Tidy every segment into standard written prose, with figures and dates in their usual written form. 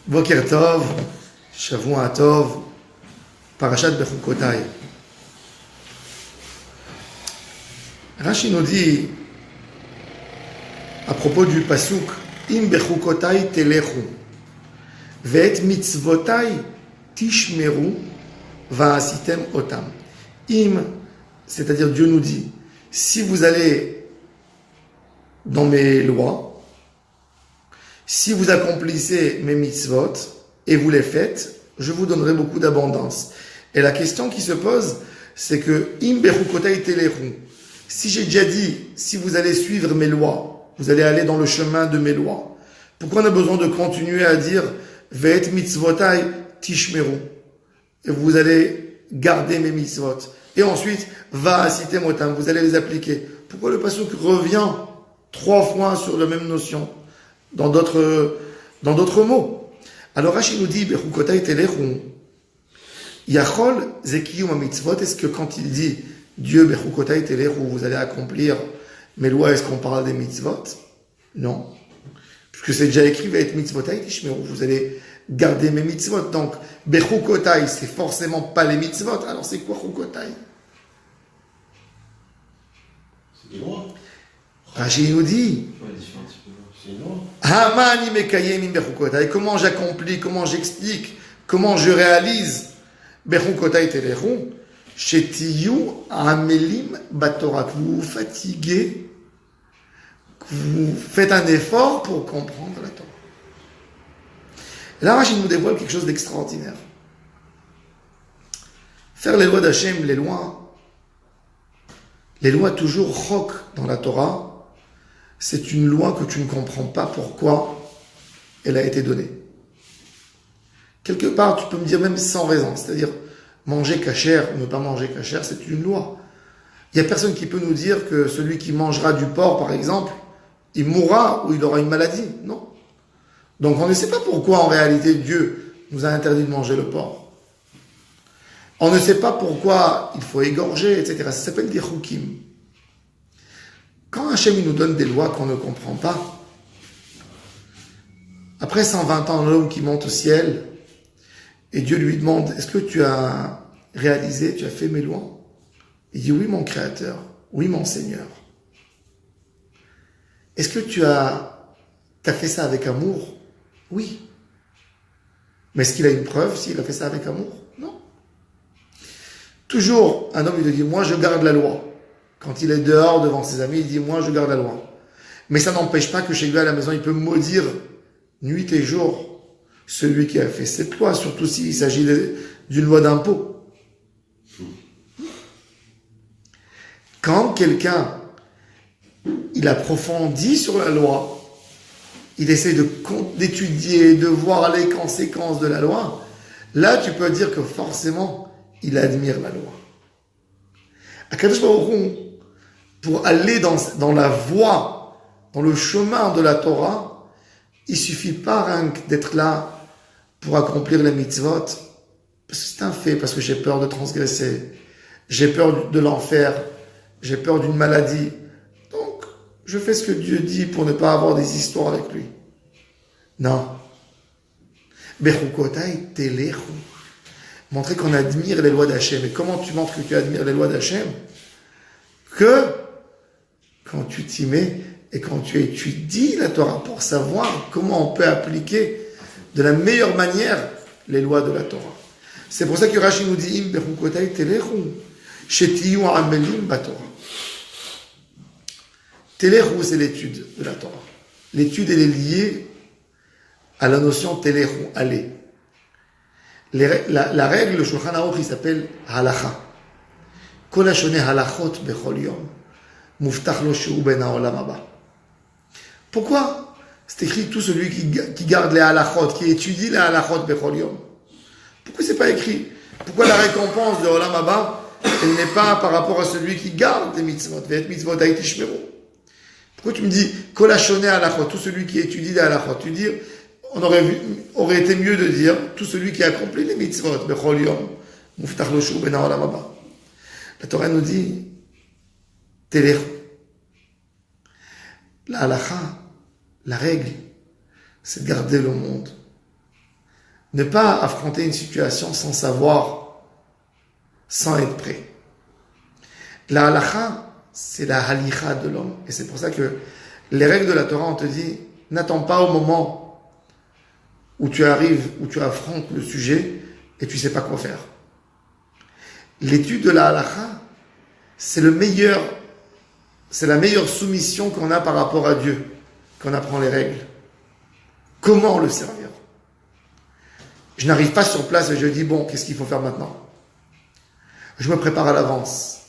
Boker Tov, Shavua Tov, Parashat Bechukotai. Rashi nous dit, à propos du pasuk, Im Bechukotai telechu, ve'et mitzvotai tishmeru, va'asitem otam. Im, c'est-à-dire Dieu nous dit, si vous allez dans mes lois, si vous accomplissez mes mitzvot et vous les faites, je vous donnerai beaucoup d'abondance. Et la question qui se pose, c'est que im bechukotai telechu. Si j'ai déjà dit, si vous allez suivre mes lois, vous allez aller dans le chemin de mes lois, pourquoi on a besoin de continuer à dire ve'et mitzvotai tishmeru, et vous allez garder mes mitzvot, et ensuite va'asitem otam, vous allez les appliquer. Pourquoi le pasuk revient 3 fois sur la même notion dans d'autres mots? Alors Rashi nous dit bechukotai telechu, yachol zekiyum mitzvot. Est-ce que quand il dit Dieu bechukotai telechu, vous allez accomplir mes lois, est-ce qu'on parle des mitzvot? Non, puisque c'est déjà écrit ve'et mitzvotai tishmeru, vous allez garder mes mitzvot. Donc bechukotai, c'est forcément pas les mitzvot. Alors c'est quoi chukotai? C'est des lois. Rashi nous dit Hamani mekayem im bechukotai. Comment j'accomplis, comment j'explique, comment je réalise bechukotai telechu, shetiyu amelim batorah, que vous vous fatiguez, que vous faites un effort pour comprendre la Torah. Et là, Rashi nous dévoile quelque chose d'extraordinaire. Faire les lois d'Hachem, les lois toujours chok dans la Torah, c'est une loi que tu ne comprends pas pourquoi elle a été donnée. Quelque part, tu peux me dire même sans raison, c'est-à-dire manger cachère ou ne pas manger cachère, c'est une loi. Il n'y a personne qui peut nous dire que celui qui mangera du porc, par exemple, il mourra ou il aura une maladie. Non. Donc on ne sait pas pourquoi en réalité Dieu nous a interdit de manger le porc. On ne sait pas pourquoi il faut égorger, etc. Ça s'appelle des chukim. Quand Hachem nous donne des lois qu'on ne comprend pas, après 120 ans, l'homme qui monte au ciel, et Dieu lui demande, est-ce que tu as réalisé, tu as fait mes lois? Il dit, oui mon Créateur, oui mon Seigneur. Est-ce que tu as fait ça avec amour? Oui. Mais est-ce qu'il a une preuve s'il a fait ça avec amour? Non. Toujours, un homme il dit, moi je garde la loi. Quand il est dehors devant ses amis, il dit, moi je garde la loi. Mais ça n'empêche pas que chez lui à la maison, il peut maudire nuit et jour celui qui a fait cette loi, surtout s'il s'agit d'une loi d'impôt. Quand quelqu'un, il approfondit sur la loi, il essaie d'étudier, de voir les conséquences de la loi, là tu peux dire que forcément, il admire la loi. Akadosh Baruch Hu, pour aller dans la voie, dans le chemin de la Torah, il suffit pas rien d'être là pour accomplir les mitzvot, parce que c'est un fait, parce que j'ai peur de transgresser, j'ai peur de l'enfer, j'ai peur d'une maladie, donc je fais ce que Dieu dit pour ne pas avoir des histoires avec lui. Non. Bechukotai telechu. Montrer qu'on admire les lois d'Hachem. Et comment tu montres que tu admires les lois d'Hachem? Que quand tu t'y mets et quand tu étudies la Torah pour savoir comment on peut appliquer de la meilleure manière les lois de la Torah. C'est pour ça que Rashi nous dit im bechukotai telechu shetiyu amelim batorah. Telechu, c'est l'étude de la Torah. L'étude, elle est liée à la notion telechu, aller. La règle, le Shulchan Aruch, il s'appelle halacha. Kol hashoneh halachot bechol yom, muftach lo shehu ben haolam haba. Pourquoi c'est écrit tout celui qui garde les halachot, qui étudie les halachot bechol yom? Pourquoi c'est pas écrit? Pourquoi la récompense de olam haba, elle n'est pas par rapport à celui qui garde les mitzvot? Ve'et mitzvotai tishmeru. Pourquoi tu me dis kol hashoneh halachot, tout celui qui étudie les halachot? Tu dis, on aurait été mieux de dire tout celui qui accomplit les mitzvot, bechol yom, muftach lo shehu ben haolam haba. La Torah nous dit, telechu. La halacha, la règle, c'est de garder le monde. Ne pas affronter une situation sans savoir, sans être prêt. La halakha, c'est la halicha de l'homme. Et c'est pour ça que les règles de la Torah, on te dit, n'attends pas au moment où tu arrives, où tu affrontes le sujet et tu sais pas quoi faire. L'étude de la halakha, c'est la meilleure soumission qu'on a par rapport à Dieu, qu'on apprend les règles. Comment le servir? Je n'arrive pas sur place et je dis, bon, qu'est-ce qu'il faut faire maintenant? Je me prépare à l'avance.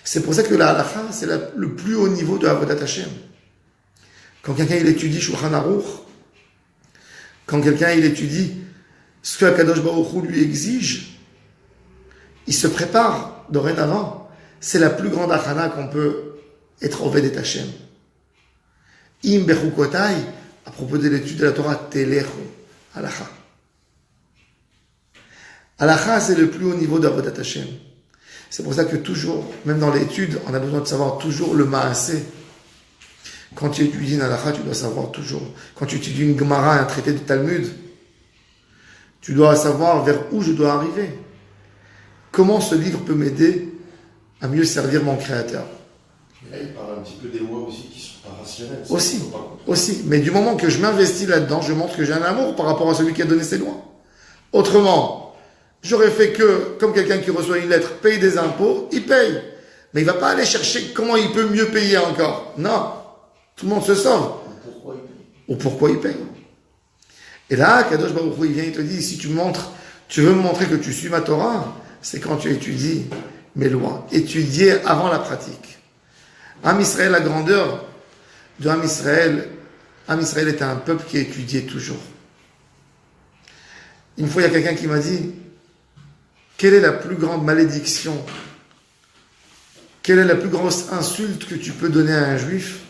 C'est pour ça que la halakha, c'est le plus haut niveau de Avodat Hashem. Quand quelqu'un il étudie Shulchan Aruch, quand quelqu'un il étudie ce que Akadosh Baruch Hu lui exige, il se prépare dorénavant. C'est la plus grande achana qu'on peut être Ovedet Hashem. Im bechukotai, à propos de l'étude de la Torah, telechu, halakha. Halakha, c'est le plus haut niveau d'Avodat Hashem. C'est pour ça que toujours, même dans l'étude, on a besoin de savoir toujours le ma'aseh. Quand tu étudies une halakha, tu dois savoir toujours. Quand tu étudies une Gemara, un traité de Talmud, tu dois savoir vers où je dois arriver. Comment ce livre peut m'aider à mieux servir mon Créateur. Et là, il parle un petit peu des lois aussi qui sont pas rationnelles. Aussi. Mais du moment que je m'investis là-dedans, je montre que j'ai un amour par rapport à celui qui a donné ses lois. Autrement, j'aurais fait que, comme quelqu'un qui reçoit une lettre, paye des impôts, il paye. Mais il va pas aller chercher comment il peut mieux payer encore. Non. Tout le monde se sauve. Ou pourquoi il paye. Et là, Kadosh Baruch Hu, il vient, il te dit, si tu veux me montrer que tu suis ma Torah, c'est quand tu étudies mes lois. Étudier avant la pratique. Am Israël, la grandeur de Am Israël était un peuple qui étudiait toujours. Une fois, il y a quelqu'un qui m'a dit, quelle est la plus grande malédiction? Quelle est la plus grosse insulte que tu peux donner à un juif?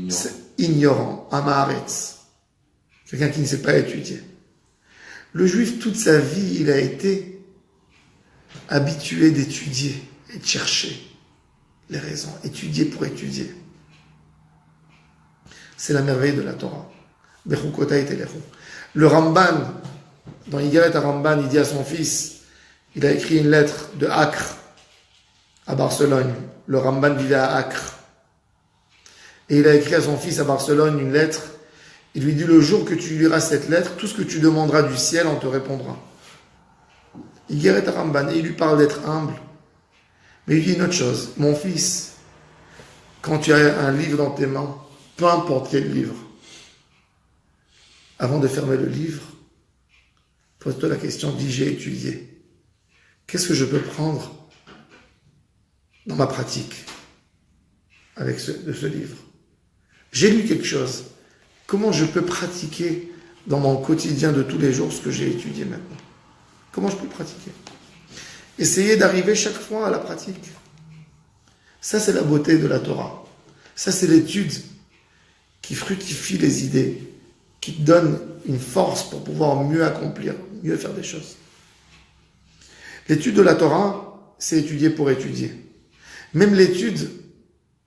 C'est ignorant, amaretz. Quelqu'un qui ne sait pas étudier. Le juif, toute sa vie, il a été habitué d'étudier et de chercher les raisons. Étudier pour étudier. C'est la merveille de la Torah. Bechukotai telechu. Le Ramban, dans Yigaret Ramban, il dit à son fils, il a écrit une lettre de Acre à Barcelone. Le Ramban vivait à Acre. Et il a écrit à son fils à Barcelone une lettre. Il lui dit, le jour que tu liras cette lettre, tout ce que tu demanderas du ciel, on te répondra. Yigaret Ramban, et il lui parle d'être humble. Mais il dit une autre chose. Mon fils, quand tu as un livre dans tes mains, peu importe quel livre, avant de fermer le livre, pose-toi la question, dis j'ai étudié. Qu'est-ce que je peux prendre dans ma pratique avec ce livre? J'ai lu quelque chose. Comment je peux pratiquer dans mon quotidien de tous les jours ce que j'ai étudié maintenant? Comment je peux pratiquer? Essayez d'arriver chaque fois à la pratique. Ça, c'est la beauté de la Torah. Ça, c'est l'étude qui fructifie les idées, qui te donne une force pour pouvoir mieux accomplir, mieux faire des choses. L'étude de la Torah, c'est étudier pour étudier. Même l'étude,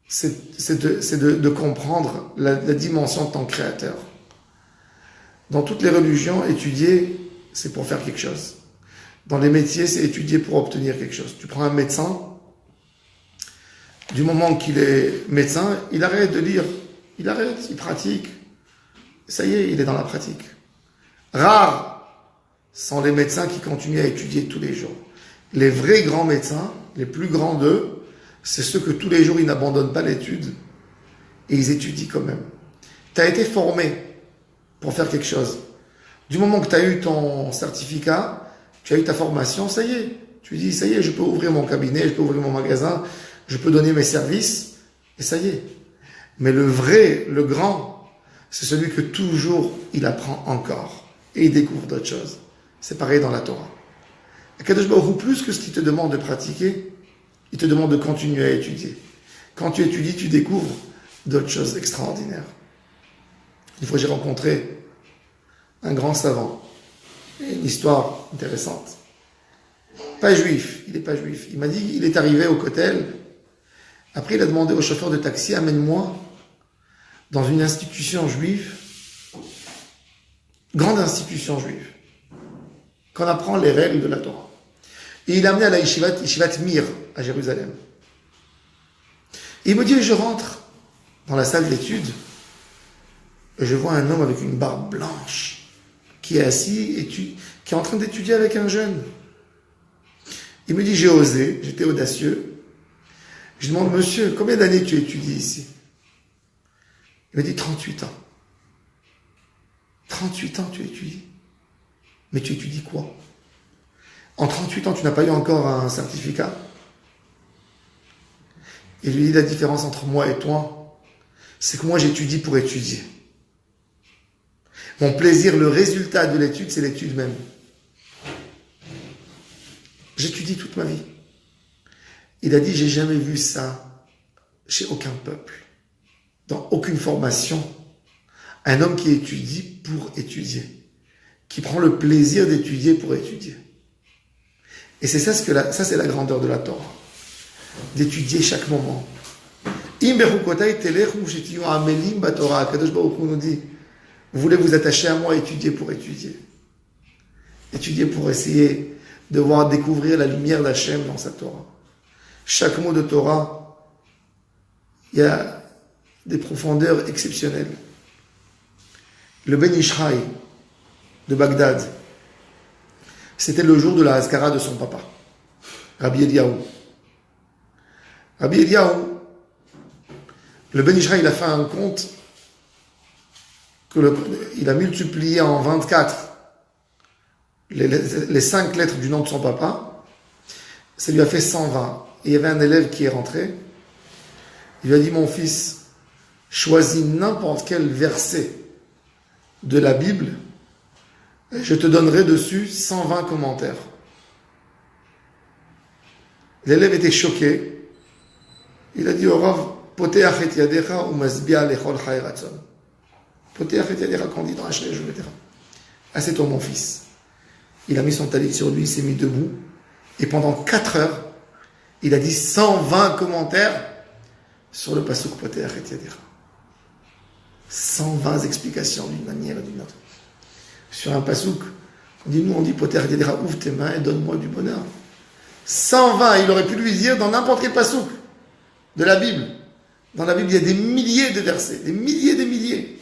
c'est de comprendre la dimension de ton Créateur. Dans toutes les religions, étudier, c'est pour faire quelque chose. Dans les métiers, c'est étudier pour obtenir quelque chose. Tu prends un médecin, du moment qu'il est médecin, il arrête de lire. Il arrête, il pratique. Ça y est, il est dans la pratique. Rares sont les médecins qui continuent à étudier tous les jours. Les vrais grands médecins, les plus grands d'eux, c'est ceux que tous les jours, ils n'abandonnent pas l'étude et ils étudient quand même. Tu as été formé pour faire quelque chose. Du moment que tu as eu ton certificat, tu as eu ta formation, ça y est. Tu dis, ça y est, je peux ouvrir mon cabinet, je peux ouvrir mon magasin, je peux donner mes services, et ça y est. Mais le vrai, le grand, c'est celui que toujours il apprend encore et il découvre d'autres choses. C'est pareil dans la Torah. Akadosh Baruch Hu, plus que ce qu'il te demande de pratiquer, il te demande de continuer à étudier. Quand tu étudies, tu découvres d'autres choses extraordinaires. Une fois, j'ai rencontré un grand savant. Et une histoire intéressante. Pas juif, il n'est pas juif. Il m'a dit, il est arrivé au Kotel. Après, il a demandé au chauffeur de taxi, amène-moi dans une institution juive grande institution juive, qu'on apprend les règles de la Torah. Et il est amené à la Yeshivat Mir, à Jérusalem. Et il me dit, je rentre dans la salle d'études, et je vois un homme avec une barbe blanche, qui est assis, et qui est en train d'étudier avec un jeune. Il me dit, j'ai osé, j'étais audacieux. Je demande, monsieur, combien d'années tu étudies ici? Il me dit, 38 ans. 38 ans tu étudies. Mais tu étudies quoi? En 38 ans, tu n'as pas eu encore un certificat? Il lui dit, la différence entre moi et toi, c'est que moi j'étudie pour étudier. Mon plaisir, le résultat de l'étude, c'est l'étude même. J'étudie toute ma vie. Il a dit, j'ai jamais vu ça chez aucun peuple, dans aucune formation. Un homme qui étudie pour étudier, qui prend le plaisir d'étudier pour étudier. Et c'est ça, ça c'est la grandeur de la Torah, d'étudier chaque moment. Kadosh Baruch Hu nous dit, vous voulez vous attacher à moi, étudier pour étudier. Étudier pour essayer de voir découvrir la lumière d'Hachem dans sa Torah. Chaque mot de Torah, il y a des profondeurs exceptionnelles. Le Ben Ishraï de Bagdad, c'était le jour de la Hazkara de son papa, Rabbi Eliyahu. Rabbi Eliyahu, le Ben Ishraï, il a fait un compte il a multiplié en 24 les 5 lettres du nom de son papa. Ça lui a fait 120. Et il y avait un élève qui est rentré. Il lui a dit, mon fils, choisis n'importe quel verset de la Bible et je te donnerai dessus 120 commentaires. L'élève était choqué. Il a dit au Rav, Poteach et yadecha ou masbia lechol chay ratzon. Poteach et yadecha, quand on dit dans Hachem, je le dirai. Assieds-toi, mon fils. Il a mis son talit sur lui, il s'est mis debout. Et pendant 4 heures, il a dit 120 commentaires sur le pasuk Poteach et yadecha. 120 explications d'une manière et d'une autre. Sur un pasuk, on dit Poteach et yadecha, ouvre tes mains et donne-moi du bonheur. 120, il aurait pu lui dire dans n'importe quel pasuk de la Bible. Dans la Bible, il y a des milliers de versets, des milliers.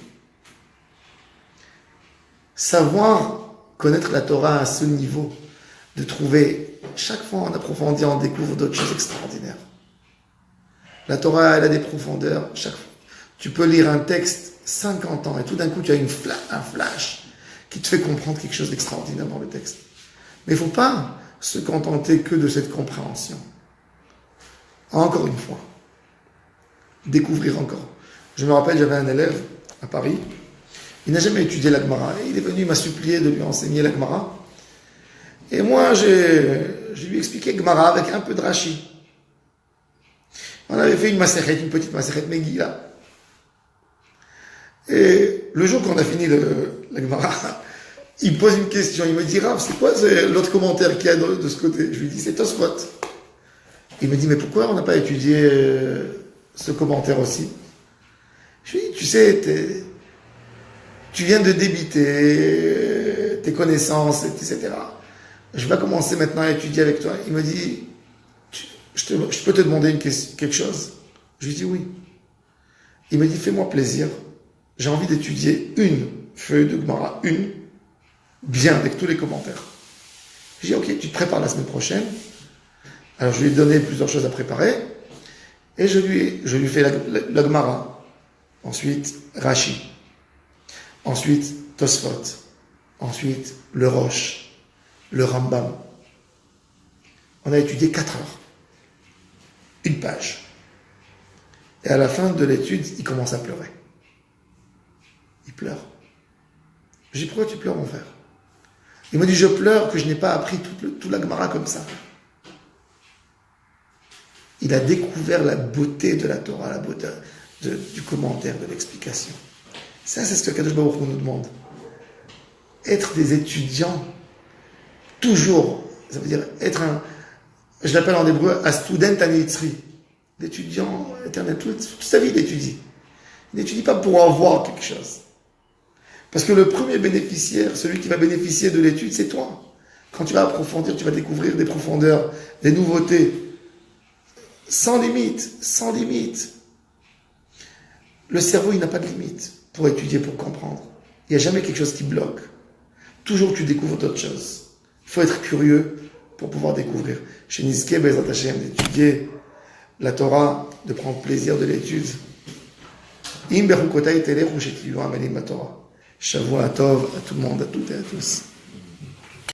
Savoir connaître la Torah à ce niveau, de trouver, chaque fois on approfondit, on découvre d'autres choses extraordinaires. La Torah, elle a des profondeurs. Chaque fois, tu peux lire un texte 50 ans et tout d'un coup tu as un flash qui te fait comprendre quelque chose d'extraordinaire dans le texte. Mais il ne faut pas se contenter que de cette compréhension. Encore une fois, découvrir encore. Je me rappelle, j'avais un élève à Paris, il n'a jamais étudié la Gemara. Il est venu, il m'a supplié de lui enseigner la Gemara. Et moi, je lui ai expliqué Gemara avec un peu de Rashi. On avait fait une petite Masechet Megillah. Et le jour qu'on a fini la Gemara, il me pose une question. Il me dit, Rav, c'est quoi l'autre commentaire qu'il y a de ce côté? Je lui dis, c'est Tosfot. Il me dit, mais pourquoi on n'a pas étudié ce commentaire aussi? Je lui dis, tu sais, tu viens de débiter tes connaissances, etc. Je vais commencer maintenant à étudier avec toi. Il me dit, je peux te demander quelque chose? Je lui dis oui. Il me dit, fais-moi plaisir. J'ai envie d'étudier une feuille de Gemara, bien, avec tous les commentaires. Je dis, ok, tu te prépares la semaine prochaine. Alors je lui ai donné plusieurs choses à préparer. Et je lui fais la Gemara. Ensuite, Rashi. Ensuite, Tosfot. Ensuite, le Rosh. Le Rambam. On a étudié 4 heures. Une page. Et à la fin de l'étude, il commence à pleurer. Il pleure. Je dis, pourquoi tu pleures, mon frère? Il me dit, je pleure que je n'ai pas appris toute la Gemara comme ça. Il a découvert la beauté de la Torah, la beauté du commentaire, de l'explication. Ça, c'est ce que Kadosh Baruch Hu nous demande. Être des étudiants, toujours, ça veut dire être je l'appelle en hébreu, un student anitzri, l'étudiant éternel, toute sa vie il étudie. Il n'étudie pas pour avoir quelque chose. Parce que le premier bénéficiaire, celui qui va bénéficier de l'étude, c'est toi. Quand tu vas approfondir, tu vas découvrir des profondeurs, des nouveautés, sans limite, sans limite. Le cerveau, il n'a pas de limite pour étudier, pour comprendre. Il n'y a jamais quelque chose qui bloque. Toujours tu découvres d'autres choses. Il faut être curieux pour pouvoir découvrir. Chez Nizke, Bezrat Hashem, d'étudier la Torah, de prendre plaisir de l'étude. Im bechukotai telechu shetilu amelim la Torah. Shavua tov à tout le monde, à toutes et à tous.